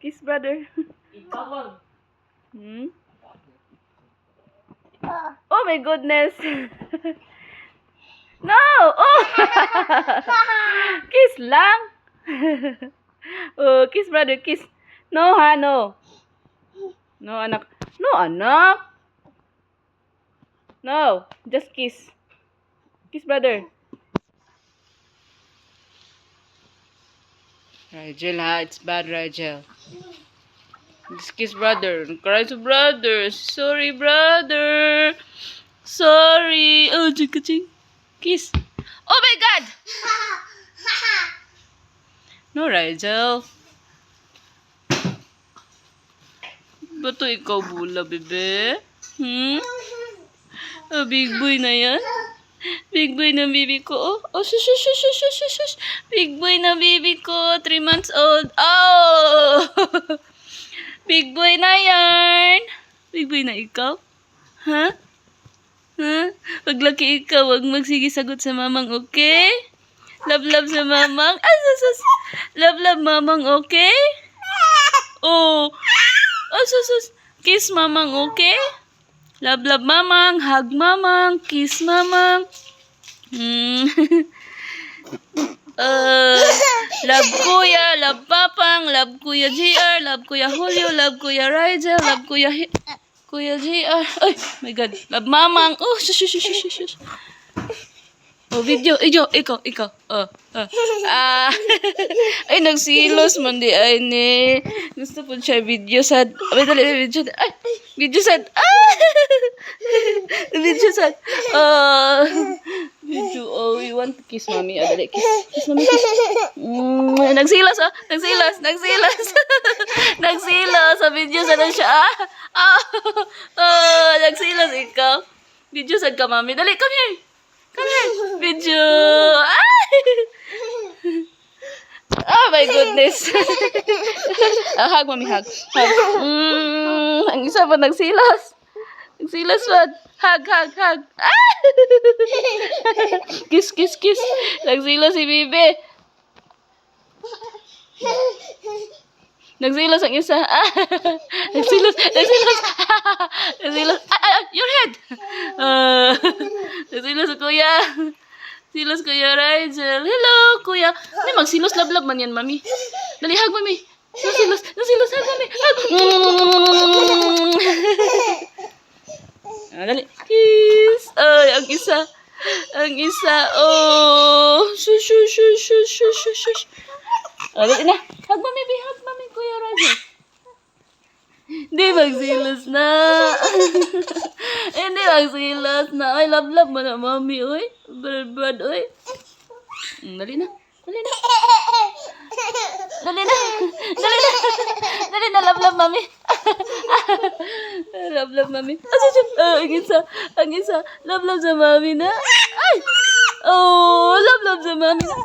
Kiss brother. Ikaw. Oh my goodness. No! Oh! Kiss lang. Oh, kiss brother, kiss. No ha, no. No anak. No anak. No, just kiss. Kiss brother. Rigel ha, it's bad Rigel. Just kiss brother. Cry to brother. Sorry brother. Sorry. Oh, ching. Kiss. Oh my God! No, Rigel. Ba't to ikaw bula, bebe? Oh, big boy na yan? Big boy na baby ko. Oh, shush. Big boy na baby ko. 3 months old. Oh! Big boy na yan. Big boy na ikaw? Ha? Paglaki ikaw, wag magsige sagot sa mamang, okay? Love sa mamang. Love mamang, okay? Oh. Oh, kiss mamang, okay? Love mamang, hug mamang, kiss mamang. Love kuya, love papang, love kuya GR, love kuya Julio, love kuya Rigel, love kuya kuya GR. Ay, my God. Love mamang. Oh, shush. Oh, video. Ikaw. Ay, nagsilos man di ay ni. Gusto po siya video sad. Ay, dali, video sad. Ay, video sad. Video sad. Video. Oh, you want to kiss mommy? Dali, kiss mommy, kiss. Nagsilos. Nagsilos. Sa video sad na siya. Nagsilos ikaw. Video sad ka, mommy. Dali, come here. Video. Oh my goodness. Hug, mommy, hug. Ang isa pa nagsilas. Hug. Kiss. Nagsilas si Bibi. Nagsilas ang isa. Nagsilas. Your head. Nagsilas kuya. Silos kuya Rigel. Hello kuya. May magsilos lablab man yan, mami. Dali, hug mami. Nagsilos, hug mami. Hug. Dali. Kiss. Ay, ang isa. Oh. Shush. Dali na. Hug mami, kuya Rigel. Hindi magsilos na. Hindi magsilos na. Ay, love mo na, mami, oy. Bad, oy. Dali na, love, mami. Love, mami. Ang isa. Love sa mami na. Ay! Oh, love sa mami na.